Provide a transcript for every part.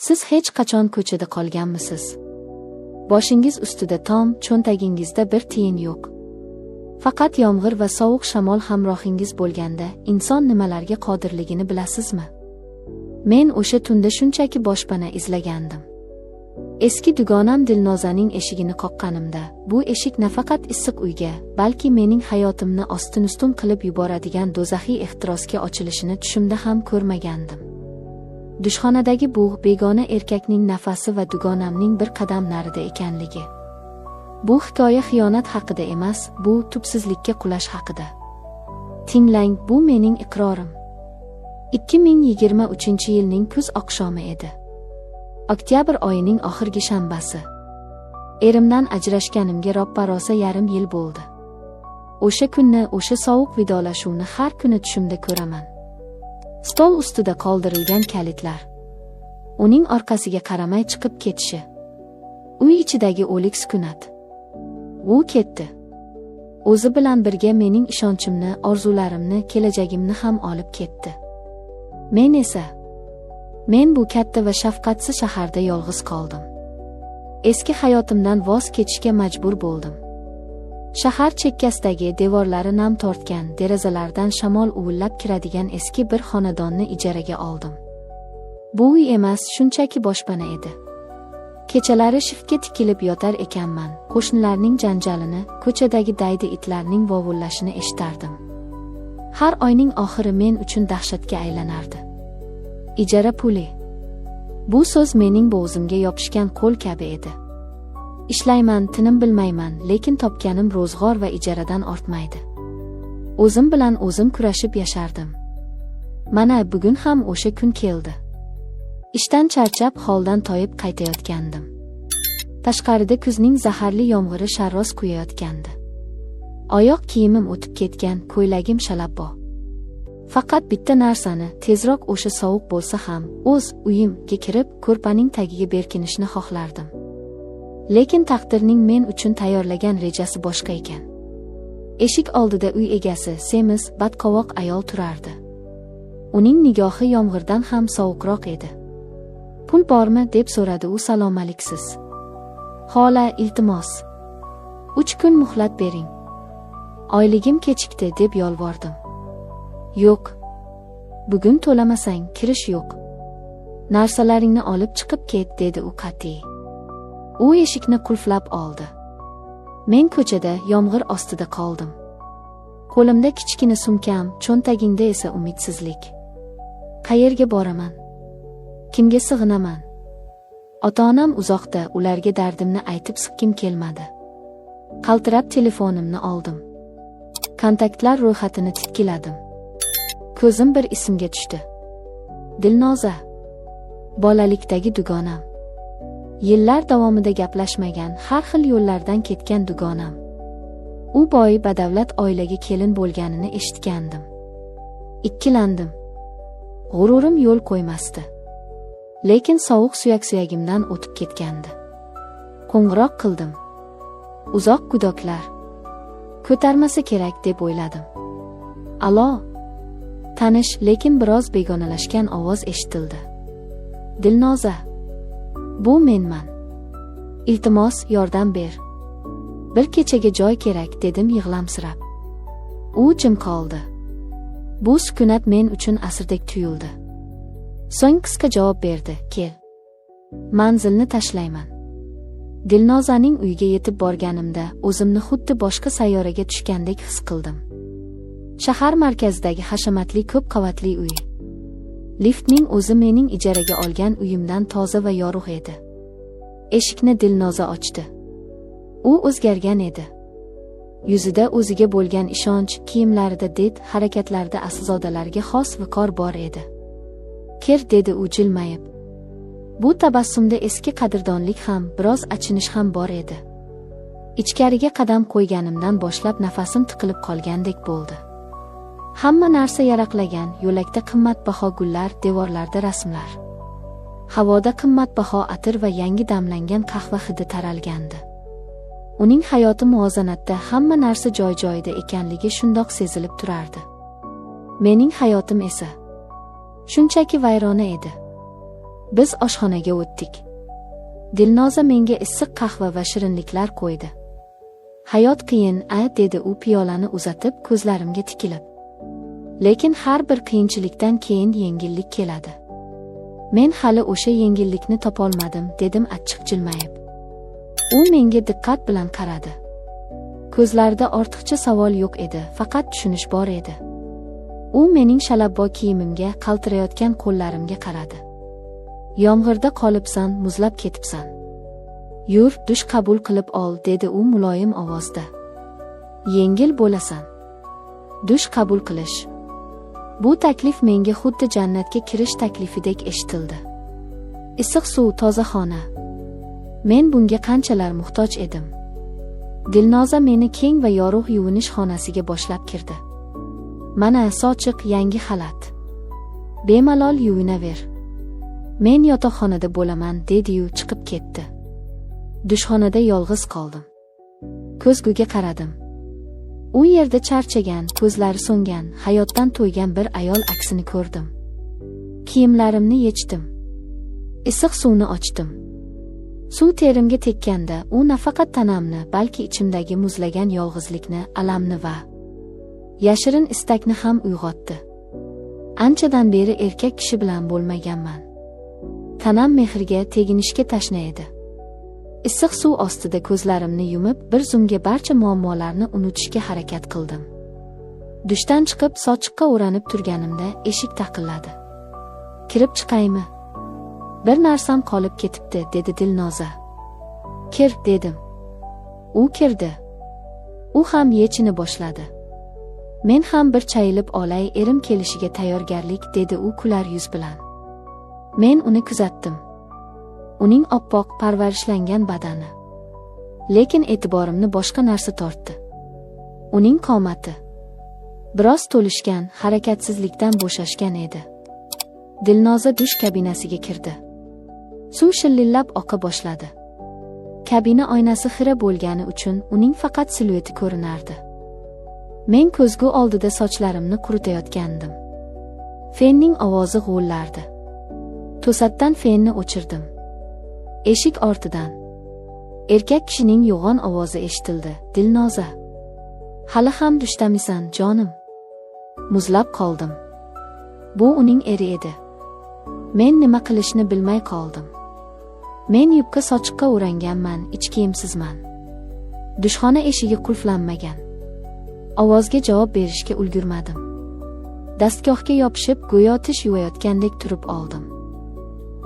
Siz hech qachon ko'chada qolganmisiz? Boshingiz ustida tom, cho'ntagingizda bir tiyin yo'q. Faqat yomg'ir va sovuq shamol hamrohingiz bo'lganda inson nimalarga qodirligini bilasizmi? Men o'sha tunda shunchaki boshpana izlagandim. Eski dugonam Dilnozaning eshigini qoqqanimda, bu eshik nafaqat issiq uyga, balki mening hayotimni ostin-ustun qilib yuboradigan do'zaxiy ehtirosga ochilishini tushimda ham ko'rmagandim. Dushxonadagi bug' begona erkakning nafasi va dugonamning bir qadam narida ekanligi. Bu hikoya xiyonat haqida emas, bu tubsizlikka qulash haqida. Tinglang, bu mening iqrorim. 2023-yilning kuz oqshomi edi. Oktyabr oyining oxirgi shanbasi. Erimdan ajrashganimga roppa-rosa yarim yil bo'ldi. O'sha kunni, o'sha sovuq vidolashuvni har kuni tushimda ko'raman. Stol ustida qoldirilgan kalitlar. Uning orqasiga qaramay chiqib ketishi. Uy ichidagi o'lik sukunat. U ketdi. O'zi bilan birga mening ishonchimni, orzularimni, kelajagimni ham olib ketdi. Men bu katta va shafqatsiz shaharda yolg'iz qoldim. Eski hayotimdan voz kechishga majbur bo'ldim. Shahar chekkasidagi devorlari nam tortgan, derazalardan shamol uvillab kiradigan eski bir xonadonni ijaraga oldim. Bu uy emas, shunchaki boshpana edi. Kechalari shiftga tikilib yotar ekanman, qo'shnilarning janjalini, ko'chadagi daydi itlarning vovullashini eshitardim. Har oyning oxiri men uchun dahshatga aylanardi. Ijara puli. Bu so'z mening bo'g'zimga yopishgan qo'l kabi edi. Ishlayman, tinim bilmayman, lekin topganim ro'zg'or va ijaradan ortmaydi. O'zim bilan o'zim kurashib yashardim. Mana bugun ham o'sha kun keldi. Ishdan charchab, holdan toyib qaytayotgandim. Tashqarida kuzning zaharli yomg'iri sharros quyayotgandi. Oyoq kiyimim o'tib ketgan, ko'ylagim shalabbo. Faqat bitta narsani, tezroq o'sha sovuq bo'lsa ham, o'z uyimga kirib, ko'rpaning tagiga berkinishni xohlardim. Lekin taqdirning men uchun tayyorlagan rejasi boshqa ekan. Eshik oldida uy egasi, semiz, badqovoq ayol turardi. Uning nigohi yomg'irdan ham sovuqroq edi. Pul bormi deb so'radi u salom-aliksiz. Xola, iltimos. 3 kun muhlat bering. Oyligim kechikdi deb yolvordim. Yo'q. Bugun to'lamasang kirish yo'q. Narsalaringni olib chiqib ket, dedi u qat'iy. U eshikni qulflab oldi. Men ko'chada yomg'ir ostida qoldim. Qo'limda kichkina sumkam, cho'ntagimda esa umidsizlik. Qayerga boraman? Kimga sig'inaman? Ota-onam uzoqda, ularga dardimni aytib siqqim kelmadi. Qaltirab telefonimni oldim. Kontaktlar ro'yxatini titkiladim. Ko'zim bir ismga tushdi. Dilnoza. Bolalikdagi dugonam. Yillar davomida gaplashmagan, har xil yo'llardan ketgan dugonam. U boy badavlat oilaga kelin bo'lganini eshitgandim. Ikkilandim. G'ururim yo'l qo'ymasdi. Lekin sovuq suyak-suyagimdan o'tib ketgandi. Qo'ng'iroq qildim. Uzoq gudoklar. Ko'tarmasa kerak deb o'yladim. Alo. Tanish, lekin biroz begonalashgan ovoz eshitildi. Dilnoza. Bu menman. Iltimos, yordam ber. Bir kechaga joy kerak, dedim yig'lamsirab. U jim qoldi. Bu sukunat men uchun asrdek tuyuldi. So'ng qisqa javob berdi, kel. Manzilni tashlayman. Dilnozaning uyiga yetib borganimda o'zimni xuddi boshqa sayyoraga tushgandek his qildim. Shahar markazidagi hashamatli ko'p qavatli uy. Liftning o'zi mening ijaraga olgan uyimdan toza va yorug' edi. Eshikni Dilnoza ochdi. U o'zgargan edi. Yuzida o'ziga bo'lgan ishonch, kiyimlarida did, harakatlarida aslzodalarga xos viqor bor edi. Kir, dedi u jilmayib. Bu tabassumda eski qadrdonlik ham, biroz achinish ham bor edi. Ichkariga qadam qo'yganimdan boshlab nafasim tiqilib qolgandek bo'ldi. Hamma narsa yaraqlagan, yo'lakda qimmatbaho gullar, devorlarda rasmlar. Havoda qimmatbaho atir va yangi damlangan qahva hidi taralgandi. Uning hayoti muvozanatda, hamma narsa joy-joyida ekanligi shundoq sezilib turardi. Mening hayotim esa shunchaki vayrona edi. Biz oshxonaga o'tdik. Dilnoza menga issiq qahva va shirinliklar qo'ydi. Hayot qiyin, dedi u piyolani uzatib ko'zlarimga tikilib. Lekin har bir qiyinchilikdan keyin yengillik keladi. Men hali o'sha yengillikni topolmadim, dedim achchiq jilmayib. U menga diqqat bilan qaradi. Ko'zlarida ortiqcha savol yo'q edi, faqat tushunish bor edi. U mening shalabbo kiyimimga, qaltirayotgan qo'llarimga qaradi. Yomg'irda qolibsan, muzlab ketibsan. Yur, dush qabul qilib ol, dedi u muloyim ovozda. Yengil bo'lasan. Dush qabul qilish. Bu taklif menga xuddi jannatga kirish taklifidek eshitildi. Issiq suv, toza xona. Men bunga qanchalar muhtoj edim. Dilnoza meni keng va yorug' yuvinish xonasiga boshlab kirdi. Mana sochiq yangi xalat. Bemalol yuvinaver. Men yotoqxonada bo'laman, dedi-yu chiqib ketdi. Dushxonada yolg'iz qoldim. Ko'zguga qaradim. U yerda charchagan, ko'zlari so'ngan, hayotdan to'ygan bir ayol aksini ko'rdim. Kiyimlarimni yechdim. Issiq suvni ochdim. Suv terimga tekkanda, u nafaqat tanamni, balki ichimdagi muzlagan yolg'izlikni, alamni va yashirin istakni ham uyg'otdi. Anchadan beri erkak kishi bilan bo'lmaganman. Tanam mehrga, teginishga tashna edi. Issiq suv ostida ko'zlarimni yumib, bir zumga barcha muammolarni unutishga harakat qildim. Dushdan chiqib, sochiqqa o'ranib turganimda eshik taqilladi. Kirib chiqaymi? Bir narsam qolib ketibdi, dedi Dilnoza. Kir, dedim. U kirdi. U ham yechini boshladi. Men ham bir chayilib olay, erim kelishiga tayyorgarlik, dedi u kular yuz bilan. Men uni kuzatdim. Uning oppoq, parvarishlangan badani. Lekin e'tiborimni boshqa narsa tortdi. Uning qomati. Biroz to'lishgan, harakatsizlikdan bo'shashgan edi. Dilnoza dush kabinasiga kirdi. Suv shillillab oqa boshladi. Kabina oynasi xira bo'lgani uchun uning faqat silueti ko'rinardi. Men ko'zgu oldida sochlarimni quritayotgandim. Fenning ovozi g'o'llardi. To'satdan fenni o'chirdim. Eshik ortidan erkak kishining yo'g'on ovozi eshitildi. Dilnoza, hali ham dushdamisan, jonim? Muzlab qoldim. Bu uning eri edi. Men nima qilishni bilmay qoldim. Men yubka sochiqqa o'ranganman, ich kiyimsizman. Dushxona eshigi qulflanmagan. Ovozga javob berishga ulgurmadim. Dastgohga yopishib, go'yo tish yuvayotgandek turib oldim.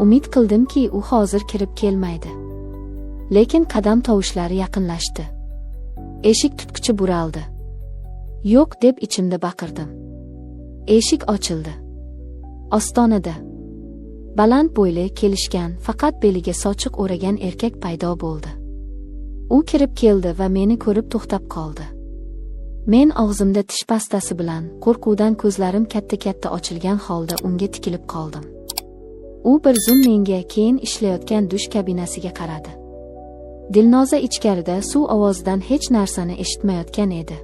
Umid qildimki, u hozir kirib kelmaydi. Lekin qadam tovushlari yaqinlashdi. Eshik tutqichi buraldi. Yo'q, deb ichimda baqirdim. Eshik ochildi. Ostonada baland bo'yli, kelishgan, faqat beliga sochiq o'ragan erkak paydo bo'ldi. U kirib keldi va meni ko'rib to'xtab qoldi. Men og'zimda tish pastasi bilan, qo'rquvdan ko'zlarim katta-katta ochilgan holda unga tikilib qoldim. U bir zum menga, keyin ishlayotgan dush kabinasiga qaradi. Dilnoza ichkarida suv ovozidan hech narsani eshitmayotgan edi.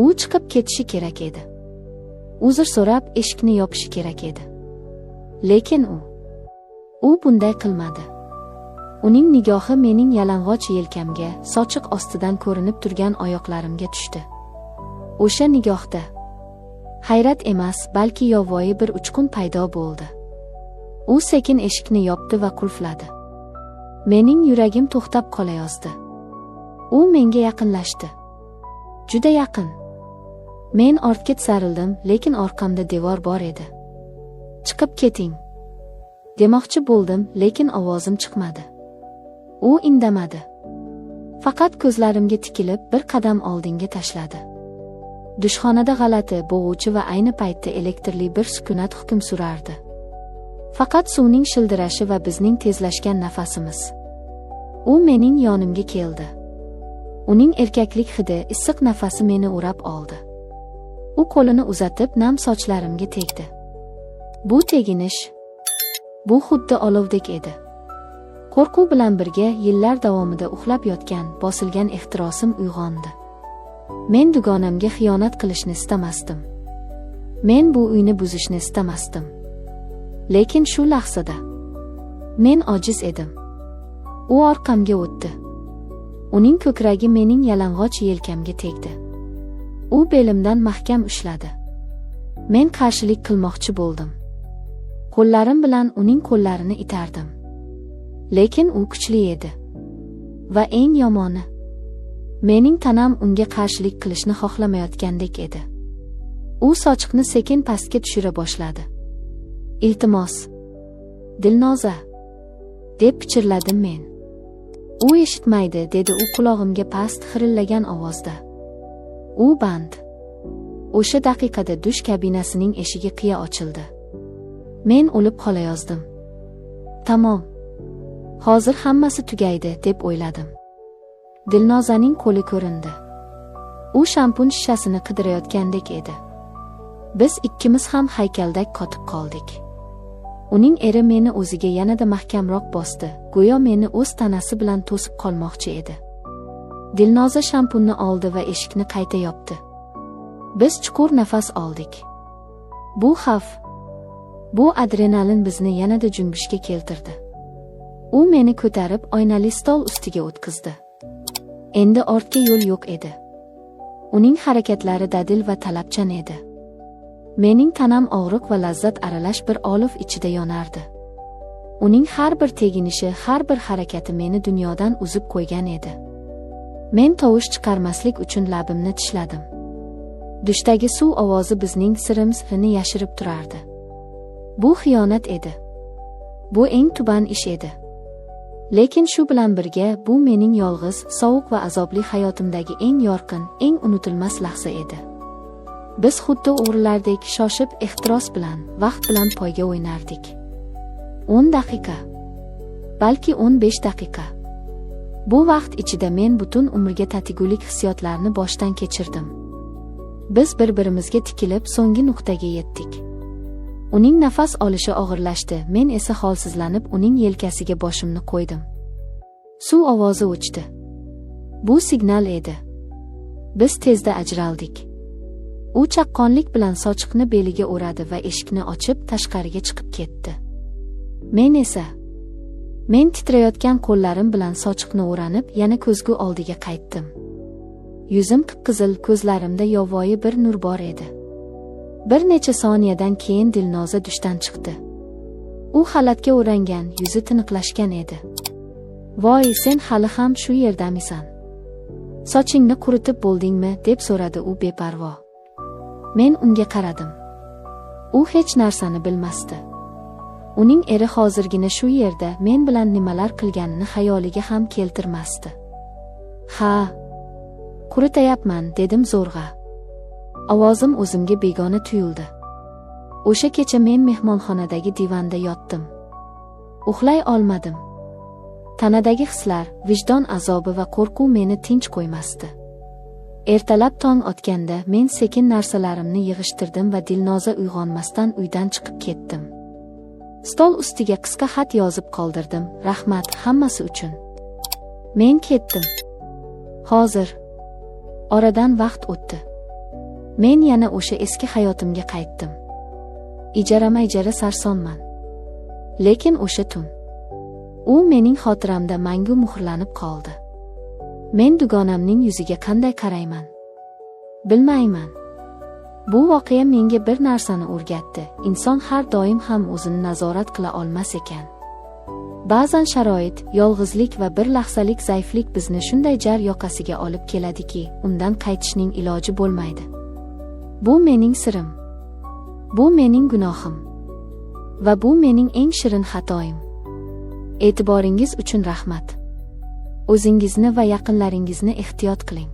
U chiqib ketishi kerak edi. Uzr so'rab eshikni yopishi kerak edi. Lekin u bunday qilmadi. Uning nigohi mening yalang'och yelkamga, sochiq ostidan ko'rinib turgan oyoqlarimga tushdi. O'sha nigohda hayrat emas, balki yovvoyi bir uchqun paydo bo'ldi. U sekin eshikni yopdi va qulfladi. Mening yuragim to'xtab qolayozdi. U menga yaqinlashdi. Juda yaqin. Men ortga tisarildim, lekin orqamda devor bor edi. Chiqib keting demoqchi bo'ldim, lekin ovozim chiqmadi. U indamadi. Faqat ko'zlarimga tikilib bir qadam oldinga tashladi. Dushxonada g'alati, bo'g'uvchi va ayni paytda elektrli bir sukunat hukm surardi. Faqat suvning shildirashi va bizning tezlashgan nafasimiz. U mening yonimga keldi. Uning erkaklik hidi, issiq nafasi meni o'rab oldi. U qo'lini uzatib nam sochlarimga tegdi. Bu teginish, bu xuddi olovdek edi. Qo'rquv bilan birga yillar davomida uxlab yotgan, bosilgan ehtirosim uyg'ondi. Men dugonamga xiyonat qilishni istamasdim. Men bu uyni buzishni istamasdim. Lekin shu lahzada Men ojiz edim. U orqamga o'tdi. Uning ko'kragi mening yalang'och yelkamga tegdi. U belimdan mahkam ushladi. Men qarshilik qilmoqchi bo'ldim. Qo'llarim bilan uning qo'llarini itardim. Lekin u kuchli edi. Va eng yomoni, mening tanam unga qarshilik qilishni xohlamayotgandek edi. U sochiqni sekin pastga tushira boshladi. Iltimos, Dilnoza, deb pichirladim men. U eshitmaydi, dedi u qulog'imga past xirillagan ovozda. U band. O'sha daqiqada dush kabinasining eshigi qiya ochildi. Men o'lib qolayozdim. Tamom. Hozir hammasi tugaydi, deb o'yladim. Dilnozaning qo'li ko'rindi. U shampun shishasini qidirayotgandek edi. Biz ikkimiz ham haykaldek qotib qoldik. Uning eri meni o'ziga yanada mahkamroq bosdi, go'yo meni o'z tanasi bilan to'sib qolmoqchi edi. Dilnoza shampunni oldi va eshikni qayta yopdi. Biz chuqur nafas oldik. Bu xavf, bu adrenalin bizni yanada junbishga keltirdi. U meni ko'tarib oynali stol ustiga o'tkazdi. Endi ortga yo'l yo'q edi. Uning harakatlari dadil va talabchan edi. Mening tanam og'riq va lazzat aralash bir olov ichida yonardi. Uning har bir teginishi, har bir harakati meni dunyodan uzib qo'ygan edi. Men tovush chiqarmaslik uchun labimni tishladim. Dushdagi suv ovozi bizning sirimizni yashirib turardi. Bu xiyonat edi. Bu eng tuban ish edi. Lekin shu bilan birga bu mening yolg'iz, sovuq va azobli hayotimdagi eng yorqin, eng unutilmas lahza edi. Biz xuddi o'g'rilardek shoshib, ehtiros bilan, vaqt bilan poyga o'ynardik. 10 daqiqa, balki 15 daqiqa. Bu vaqt ichida men butun umrga tatigulik hissiyotlarni boshdan kechirdim. Biz bir-birimizga tikilib so'nggi nuqtaga yetdik. Uning nafas olishi og'irlashdi, men esa holsizlanib uning yelkasiga boshimni qo'ydim. Suv ovozi o'chdi. Bu signal edi. Biz tezda ajraldik. U chaqqonlik bilan sochiqni beliga o'radi va eshikni ochib tashqariga chiqib ketdi. Men titrayotgan qo'llarim bilan sochiqni o'ranib, yana ko'zgu oldiga qaytdim. Yuzim qip-qizil, ko'zlarimda yovvoyi bir nur bor edi. Bir necha soniyadan keyin Dilnoza dushdan chiqdi. U xalatga o'rangan, yuzi tiniqlashgan edi. "Voy, sen hali ham shu yerdamisan? Sochingni quritib bo'ldingmi?" deb so'radi u beparvo. Men unga qaradim. U hech narsani bilmasdi. Uning eri hozirgina shu yerda men bilan nimalar qilganini xayoliga ham keltirmasdi. "Ha, quritayapman", dedim zo'rg'a. Ovozim o'zimga begona tuyuldi. O'sha kecha men mehmonxonadagi divanda yotdim. Uxlay olmadim. Tanadagi hislar, vijdon azobi va qo'rquv meni tinch qo'ymasdi. Ertalab tong otganda men sekin narsalarimni yig'ishtirdim va Dilnoza uyg'onmasdan uydan chiqib ketdim. Stol ustiga qisqa xat yozib qoldirdim: "Rahmat hammasi uchun. Men ketdim. Hozir." Oradan vaqt o'tdi. Men yana o'sha eski hayotimga qaytdim. Ijara sarsonman. Lekin o'sha tun, u mening xotiramda mangu muhrlanib qoldi. Men dugonamning yuziga qanday qarayman? Bilmayman. Bu voqea menga bir narsani o'rgatdi. Inson har doim ham o'zini nazorat qila olmas ekan. Ba'zan sharoit, yolg'izlik va bir lahzalik zaiflik bizni shunday jar yoqasiga olib keladiki, undan qaytishning iloji bo'lmaydi. Bu mening sirim. Bu mening gunohim. Va bu mening eng shirin xatoim. E'tiboringiz uchun rahmat. O'zingizni va yaqinlaringizni ehtiyot qiling.